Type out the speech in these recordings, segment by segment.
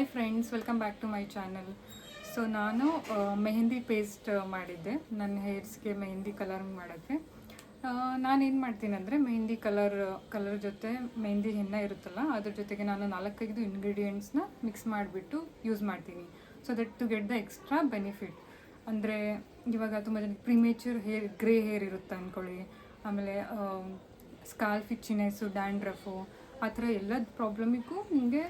Hi friends, welcome back to my channel. So ನಾನು mehndi paste ಮಾಡಿದ್ದೆ ನನ್ನ ಹೇರ್ಸ್ಗೆ ಮೆಹಂದಿ ಕಲರ್ ಮಾಡೋಕ್ಕೆ. ನಾನೇನು ಮಾಡ್ತೀನಿ ಅಂದರೆ ಮೆಹಂದಿ ಕಲರ್ ಜೊತೆ ಮೆಹಂದಿ ಹೆನ್ನ ಇರುತ್ತಲ್ಲ ಅದ್ರ ಜೊತೆಗೆ ನಾನು 4-5 ಇಂಗ್ರೀಡಿಯೆಂಟ್ಸ್ನ ಮಿಕ್ಸ್ ಮಾಡಿಬಿಟ್ಟು ಯೂಸ್ ಮಾಡ್ತೀನಿ. So that to get the extra benefit. ಅಂದರೆ ಇವಾಗ ತುಂಬ ಜನಕ್ಕೆ ಪ್ರಿಮೇಚರ್ ಗ್ರೇ ಹೇರ್ ಇರುತ್ತೆ ಅಂದ್ಕೊಳ್ಳಿ, ಆಮೇಲೆ ಸ್ಕಾಲ್ಫ್ ಇಚ್ಚಿನೆಸ್ಸು, ಡ್ಯಾಂಡ್ರಫು, ಆ ಥರ ಎಲ್ಲ ಪ್ರಾಬ್ಲಮಿಗೂ ನಿಮಗೆ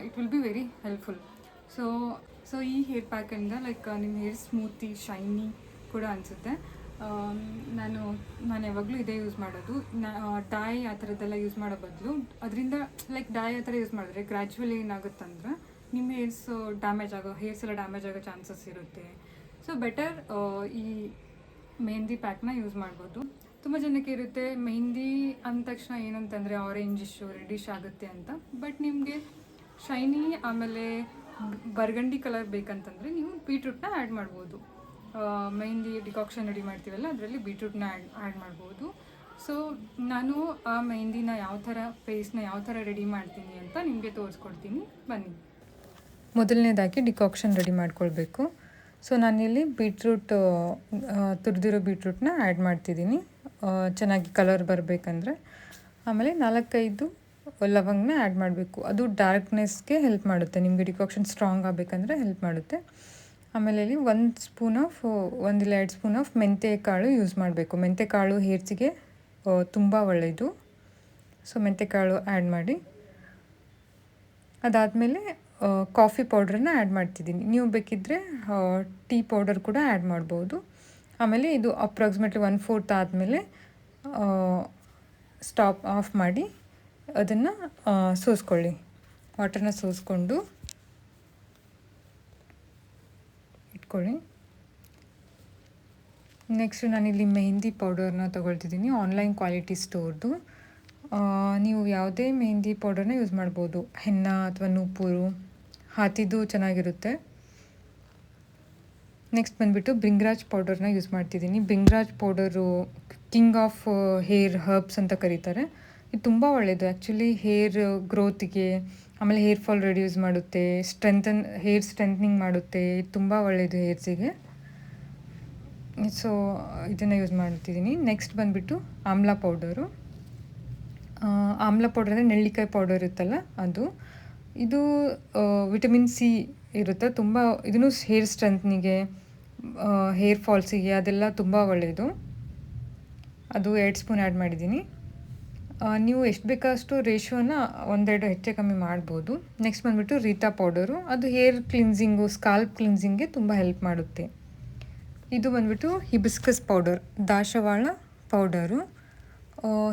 it will be very helpful. So ಈ ಹೇರ್ ಪ್ಯಾಕಿಂದ ನಿಮ್ಮ ಹೇರ್ ಸ್ಮೂತಿ, ಶೈನಿ ಕೂಡ ಅನಿಸುತ್ತೆ. ನಾನು ಯಾವಾಗಲೂ ಇದೇ ಯೂಸ್ ಮಾಡೋದು. ಡೈ ಆ ಥರದ್ದೆಲ್ಲ ಯೂಸ್ ಮಾಡೋ ಬದಲು ಅದರಿಂದ ಡೈ ಆ ಥರ ಯೂಸ್ ಮಾಡಿದ್ರೆ ಗ್ರ್ಯಾಜುವಲಿ ಏನಾಗುತ್ತಂದ್ರೆ ನಿಮ್ಮ ಹೇರ್ಸ್ ಎಲ್ಲ ಡ್ಯಾಮೇಜ್ ಆಗೋ ಚಾನ್ಸಸ್ ಇರುತ್ತೆ. ಸೊ ಬೆಟರ್ ಈ ಮೆಹಂದಿ ಪ್ಯಾಕ್ನ ಯೂಸ್ ಮಾಡ್ಬೋದು. ತುಂಬ ಜನಕ್ಕೆ ಇರುತ್ತೆ ಮೆಹಂದಿ ಅಂದ ತಕ್ಷಣ ಏನಂತಂದರೆ ಆರೆಂಜಿಶು, ರೆಡಿಶ್ ಆಗುತ್ತೆ ಅಂತ. ಬಟ್ ನಿಮಗೆ ಶೈನಿ ಆಮೇಲೆ ಬರ್ಗಂಡಿ ಕಲರ್ ಬೇಕಂತಂದರೆ ನೀವು ಬೀಟ್ರೂಟ್ನ ಆ್ಯಡ್ ಮಾಡ್ಬೋದು. ಮೆಹಂದಿ ಡಿಕಾಕ್ಷನ್ ರೆಡಿ ಮಾಡ್ತೀವಲ್ಲ ಅದರಲ್ಲಿ ಬೀಟ್ರೂಟ್ನ ಆ್ಯಡ್ ಮಾಡ್ಬೋದು. ಸೊ ನಾನು ಆ ಮೆಹಂದಿನ ಪೇಸ್ಟ್ನ ಯಾವ ಥರ ರೆಡಿ ಮಾಡ್ತೀನಿ ಅಂತ ನಿಮಗೆ ತೋರಿಸ್ಕೊಡ್ತೀನಿ, ಬನ್ನಿ. ಮೊದಲನೇದಾಗಿ ಡಿಕಾಕ್ಷನ್ ರೆಡಿ ಮಾಡ್ಕೊಳ್ಬೇಕು. ಸೊ ನಾನಿಲ್ಲಿ ತುರಿದಿರೋ ಬೀಟ್ರೂಟ್ನ ಆ್ಯಡ್ ಮಾಡ್ತಿದ್ದೀನಿ, ಚೆನ್ನಾಗಿ ಕಲರ್ ಬರಬೇಕಂದ್ರೆ. ಆಮೇಲೆ 4-5 ಲವಂಗನ ಆ್ಯಡ್ ಮಾಡಬೇಕು. ಅದು ಡಾರ್ಕ್ನೆಸ್ಗೆ ಹೆಲ್ಪ್ ಮಾಡುತ್ತೆ, ನಿಮಗೆ ಡಿಕಾಕ್ಷನ್ ಸ್ಟ್ರಾಂಗ್ ಆಗಬೇಕಂದ್ರೆ ಹೆಲ್ಪ್ ಮಾಡುತ್ತೆ. ಆಮೇಲೆ ಇಲ್ಲಿ 1 ಇಲ್ಲ 2 ಸ್ಪೂನ್ ಆಫ್ ಮೆಂತ್ಯಕಾಳು ಯೂಸ್ ಮಾಡಬೇಕು. ಮೆಂತ್ಯಕಾಳು ಹೇರ್ಸಿಗೆ ತುಂಬ ಒಳ್ಳೆಯದು. ಸೊ ಮೆಂತ್ಯಕಾಳು ಆ್ಯಡ್ ಮಾಡಿ. ಅದಾದಮೇಲೆ ಕಾಫಿ ಪೌಡ್ರನ್ನ ಆ್ಯಡ್ ಮಾಡ್ತಿದ್ದೀನಿ. ನೀವು ಬೇಕಿದ್ದರೆ ಟೀ ಪೌಡರ್ ಕೂಡ ಆ್ಯಡ್ ಮಾಡ್ಬೋದು. ಆಮೇಲೆ ಇದು ಅಪ್ರಾಕ್ಸಿಮೇಟ್ಲಿ 1/4 ಆದಮೇಲೆ ಆಫ್ ಮಾಡಿ ಅದನ್ನು ಸೋಸ್ಕೊಳ್ಳಿ. ವಾಟರ್ನ ಸೋಸ್ಕೊಂಡು ಇಟ್ಕೊಳ್ಳಿ. ನೆಕ್ಸ್ಟ್ ನಾನಿಲ್ಲಿ ಮೆಹಂದಿ ಪೌಡರ್ನ ತೊಗೊಳ್ತಿದ್ದೀನಿ, ಆನ್ಲೈನ್ ಕ್ವಾಲಿಟಿ ಸ್ಟೋರ್ದು. ನೀವು ಯಾವುದೇ ಮೆಹಂದಿ ಪೌಡರ್ನ ಯೂಸ್ ಮಾಡ್ಬೋದು, ಹೆನ್ನ ಅಥವಾ ನೂಪುರು, ಹಾತಿದ್ದು ಚೆನ್ನಾಗಿರುತ್ತೆ. ನೆಕ್ಸ್ಟ್ ಬಂದುಬಿಟ್ಟು ಬ್ರಿಂಗ್ರಾಜ್ ಪೌಡರ್ನ ಯೂಸ್ ಮಾಡ್ತಿದ್ದೀನಿ. Bhringraj powder king of hair herbs ಅಂತ ಕರೀತಾರೆ. ಇದು ತುಂಬ ಒಳ್ಳೆಯದು ಆ್ಯಕ್ಚುಲಿ ಹೇರ್ ಗ್ರೋತಿಗೆ, ಆಮೇಲೆ ಹೇರ್ ಫಾಲ್ ರೆಡ್ಯೂಸ್ ಮಾಡುತ್ತೆ, ಹೇರ್ ಸ್ಟ್ರೆಂಥನಿಂಗ್ ಮಾಡುತ್ತೆ. ಇದು ತುಂಬ ಒಳ್ಳೆಯದು ಹೇರ್ಸಿಗೆ. ಸೊ ಇದನ್ನು ಯೂಸ್ ಮಾಡ್ತಿದ್ದೀನಿ. ನೆಕ್ಸ್ಟ್ ಬಂದುಬಿಟ್ಟು ಆಮ್ಲಾ ಪೌಡರು. ಆಮ್ಲಾ ಪೌಡರ್ ಅಂದರೆ ನೆಲ್ಲಿಕಾಯಿ ಪೌಡರ್ ಇರುತ್ತಲ್ಲ ಅದು. ಇದು ವಿಟಮಿನ್ ಸಿ ಇರುತ್ತೆ, ತುಂಬ ಇದನ್ನು ಹೇರ್ ಸ್ಟ್ರೆಂತ್ನಿಗೆ, ಹೇರ್ ಫಾಲ್ಸಿಗೆ ಅದೆಲ್ಲ ತುಂಬ ಒಳ್ಳೆಯದು. ಅದು 2 ಸ್ಪೂನ್ ಆ್ಯಡ್ ಮಾಡಿದ್ದೀನಿ. ನೀವು ಎಷ್ಟು ಬೇಕಷ್ಟು ರೇಷಿಯೋನ 1-2 ಹೆಚ್ಚು ಕಮ್ಮಿ ಮಾಡ್ಬೋದು. ನೆಕ್ಸ್ಟ್ ಬಂದುಬಿಟ್ಟು ರೀತಾ ಪೌಡರು. ಅದು ಹೇರ್ ಕ್ಲಿನ್ಸಿಂಗು, ಸ್ಕಾಲ್ಪ್ ಕ್ಲಿನ್ಸಿಂಗ್ಗೆ ತುಂಬ ಹೆಲ್ಪ್ ಮಾಡುತ್ತೆ. ಇದು ಬಂದುಬಿಟ್ಟು ಹಿಬಿಸ್ಕಸ್ ಪೌಡರ್, ದಾಸವಾಳ ಪೌಡರು.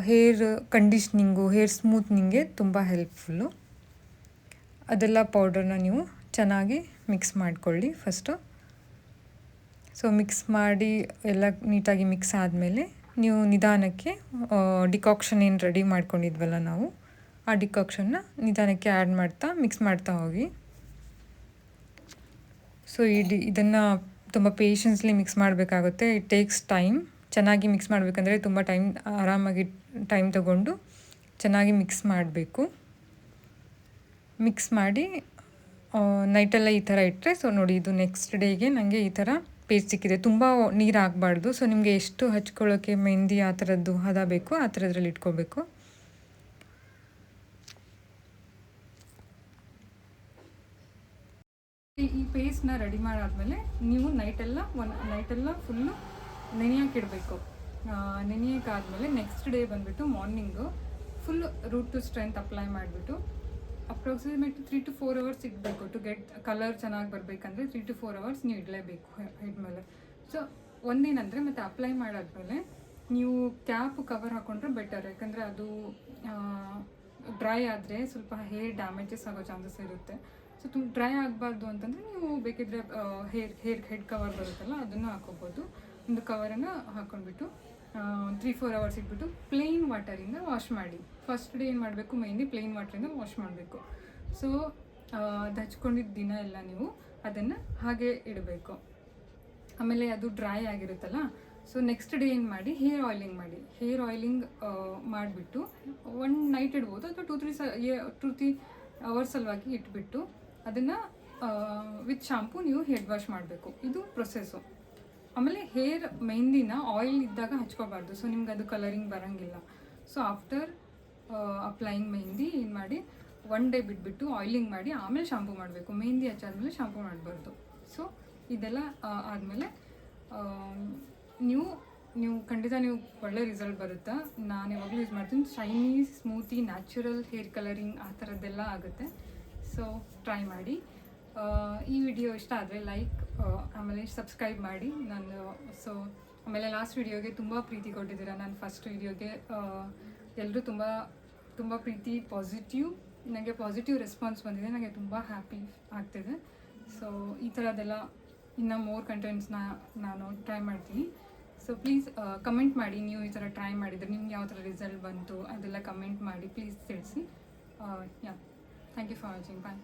ಹೇರ್ ಕಂಡೀಷ್ನಿಂಗು, ಹೇರ್ ಸ್ಮೂತ್ನಿಂಗ್ಗೆ ತುಂಬ ಹೆಲ್ಪ್ಫುಲ್ಲು. ಅದೆಲ್ಲ ಪೌಡರ್ನ ನೀವು ಚೆನ್ನಾಗಿ ಮಿಕ್ಸ್ ಮಾಡಿಕೊಳ್ಳಿ ಫಸ್ಟು. ಸೊ ಮಿಕ್ಸ್ ಮಾಡಿ ಎಲ್ಲ ನೀಟಾಗಿ ಮಿಕ್ಸ್ ಆದಮೇಲೆ ನೀವು ನಿಧಾನಕ್ಕೆ ಡಿಕಾಕ್ಷನ್ ಏನು ರೆಡಿ ಮಾಡ್ಕೊಂಡಿದ್ವಲ್ಲ ನಾವು, ಆ ಡಿಕಾಕ್ಷನ್ನ ನಿಧಾನಕ್ಕೆ ಆ್ಯಡ್ ಮಾಡ್ತಾ ಮಿಕ್ಸ್ ಮಾಡ್ತಾ ಹೋಗಿ. ಸೊ ಇದನ್ನು ತುಂಬ ಪೇಷನ್ಸ್ಲಿ ಮಿಕ್ಸ್ ಮಾಡಬೇಕಾಗುತ್ತೆ. It takes time. ಚೆನ್ನಾಗಿ ಮಿಕ್ಸ್ ಮಾಡಬೇಕಂದ್ರೆ ತುಂಬ ಆರಾಮಾಗಿ ಟೈಮ್ ತೊಗೊಂಡು ಚೆನ್ನಾಗಿ ಮಿಕ್ಸ್ ಮಾಡಬೇಕು. ಮಿಕ್ಸ್ ಮಾಡಿ ನೈಟೆಲ್ಲ ಈ ಥರ ಇಟ್ಟರೆ, ಸೊ ನೋಡಿ ಇದು ನೆಕ್ಸ್ಟ್ ಡೇಗೆ ನನಗೆ ಈ ಥರ ಪೇಸ್ಟ್ ಸಿಕ್ಕಿದೆ. ತುಂಬ ನೀರು ಹಾಕಬಾರ್ದು. ಸೊ ನಿಮಗೆ ಎಷ್ಟು ಹಚ್ಕೊಳ್ಳೋಕ್ಕೆ ಮೆಹಂದಿ ಆ ಥರದ್ದು ಹದ ಬೇಕು ಆ ಥರದ್ರಲ್ಲಿ ಇಟ್ಕೋಬೇಕು. ಈ ಪೇಸ್ಟ್ನ ರೆಡಿ ಮಾಡಾದ್ಮೇಲೆ ನೀವು ನೈಟೆಲ್ಲ ಫುಲ್ಲು ನೆನೆಯೋಕ್ಕಿಡಬೇಕು. ನೆನೆಯೋಕ್ಕಾದ್ಮೇಲೆ ನೆಕ್ಸ್ಟ್ ಡೇ ಬಂದುಬಿಟ್ಟು morning full root to strength apply ಮಾಡಿಬಿಟ್ಟು ಅಪ್ರಾಕ್ಸಿಮೇಟ್ 3 to 4 ಅವರ್ಸ್ ಇಡಬೇಕು. ಟು ಗೆಟ್ ಕಲರ್ ಚೆನ್ನಾಗಿ ಬರಬೇಕಂದ್ರೆ 3 to 4 ಅವರ್ಸ್ ನೀವು ಇಡಲೇಬೇಕು ಹೆಡ್ ಮೇಲೆ. ಸೊ ಒಂದೇನಂದರೆ ಮತ್ತೆ ಅಪ್ಲೈ ಮಾಡಾದ್ಮೇಲೆ ನೀವು ಕ್ಯಾಪ್ ಕವರ್ ಹಾಕ್ಕೊಂಡ್ರೆ ಬೆಟರ್. ಯಾಕಂದರೆ ಅದು ಡ್ರೈ ಆದರೆ ಸ್ವಲ್ಪ ಹೇರ್ ಡ್ಯಾಮೇಜಸ್ ಆಗೋ ಚಾನ್ಸಸ್ ಇರುತ್ತೆ. ಸೊ ಡ್ರೈ ಆಗಬಾರ್ದು ಅಂತಂದರೆ ನೀವು ಬೇಕಿದ್ರೆ ಹೆಡ್ ಕವರ್ ಬರುತ್ತಲ್ಲ ಅದನ್ನು ಹಾಕೋಬೋದು. ಒಂದು ಕವರನ್ನು ಹಾಕ್ಕೊಂಡ್ಬಿಟ್ಟು 3-4 ಅವರ್ಸ್ ಇಟ್ಬಿಟ್ಟು ಪ್ಲೇನ್ ವಾಟರಿಂದ ವಾಶ್ ಮಾಡಿ. ಫಸ್ಟ್ ಡೇ ಏನು ಮಾಡಬೇಕು, ಮೆಹಂದಿ ಪ್ಲೇನ್ ವಾಟರಿಂದ ವಾಶ್ ಮಾಡಬೇಕು. ಸೊ ಅದು ಹಚ್ಕೊಂಡಿದ್ದ ದಿನ ಎಲ್ಲ ನೀವು ಅದನ್ನು ಹಾಗೆ ಇಡಬೇಕು. ಆಮೇಲೆ ಅದು ಡ್ರೈ ಆಗಿರುತ್ತಲ್ಲ, ಸೊ ನೆಕ್ಸ್ಟ್ ಡೇ ಏನು ಮಾಡಿ, ಹೇರ್ ಆಯಿಲಿಂಗ್ ಮಾಡಿಬಿಟ್ಟು 1 ನೈಟ್ ಇಡ್ಬೋದು ಅಥವಾ 2-3 ಅವರ್ಸ್ ಸಲುವಾಗಿ ಇಟ್ಬಿಟ್ಟು ಅದನ್ನು ವಿತ್ ಶಾಂಪೂ ನೀವು ಹೆಡ್ ವಾಶ್ ಮಾಡಬೇಕು. ಇದು ಪ್ರೊಸೆಸ್ಸು. ಆಮೇಲೆ ಮೆಹಂದಿನ ಆಯಿಲ್ ಇದ್ದಾಗ ಹಚ್ಕೋಬಾರ್ದು, ಸೊ ನಿಮ್ಗೆ ಅದು ಕಲರಿಂಗ್ ಬರೋಂಗಿಲ್ಲ. ಸೊ ಆಫ್ಟರ್ ಅಪ್ಲೈಯಿಂಗ್ ಮೆಹಂದಿ ಏನು ಮಾಡಿ 1 ಡೇ ಬಿಟ್ಬಿಟ್ಟು ಆಯಿಲಿಂಗ್ ಮಾಡಿ ಆಮೇಲೆ ಶಾಂಪೂ ಮಾಡಬೇಕು. ಮೆಹಂದಿ ಹಚ್ಚಾದ್ಮೇಲೆ ಶಾಂಪೂ ಮಾಡಬಾರ್ದು. ಸೊ ಇದೆಲ್ಲ ಆದಮೇಲೆ ನೀವು ಖಂಡಿತ ನೀವು ಒಳ್ಳೆ ರಿಸಲ್ಟ್ ಬರುತ್ತೆ. ನಾನು ಯಾವಾಗಲೂ ಯೂಸ್ ಮಾಡ್ತೀನಿ. Shiny, smoothie, natural hair colouring ಆ ಥರದ್ದೆಲ್ಲ ಆಗುತ್ತೆ. ಸೊ ಟ್ರೈ ಮಾಡಿ. ಈ ವಿಡಿಯೋ ಇಷ್ಟ ಆದರೆ ಲೈಕ್, ಆಮೇಲೆ ಸಬ್ಸ್ಕ್ರೈಬ್ ಮಾಡಿ. ಸೊ ಆಮೇಲೆ ಲಾಸ್ಟ್ ವಿಡಿಯೋಗೆ ತುಂಬ ಪ್ರೀತಿ ಕೊಟ್ಟಿದ್ದೀರಾ. ನಾನು ಫಸ್ಟ್ ವಿಡಿಯೋಗೆ ಎಲ್ಲರೂ ತುಂಬ ಪ್ರೀತಿ, ನನಗೆ ಪಾಸಿಟಿವ್ ರೆಸ್ಪಾನ್ಸ್ ಬಂದಿದೆ. ನನಗೆ ತುಂಬ ಹ್ಯಾಪಿ ಆಗ್ತಿದೆ. ಸೊ ಈ ಥರದ್ದೆಲ್ಲ ಇನ್ನೂ ಮೋರ್ ಕಂಟೆಂಟ್ಸ್ನ ನಾನು ಟ್ರೈ ಮಾಡ್ತೀನಿ. ಸೊ ಪ್ಲೀಸ್ ಕಮೆಂಟ್ ಮಾಡಿ, ನೀವು ಈ ಥರ ಟ್ರೈ ಮಾಡಿದರೆ ನಿಮ್ಗೆ ಯಾವ ಥರ ರಿಸಲ್ಟ್ ಬಂತು ಅದೆಲ್ಲ ಕಮೆಂಟ್ ಮಾಡಿ ಪ್ಲೀಸ್ ತಿಳಿಸಿ. Yeah, thank you for watching. Bye.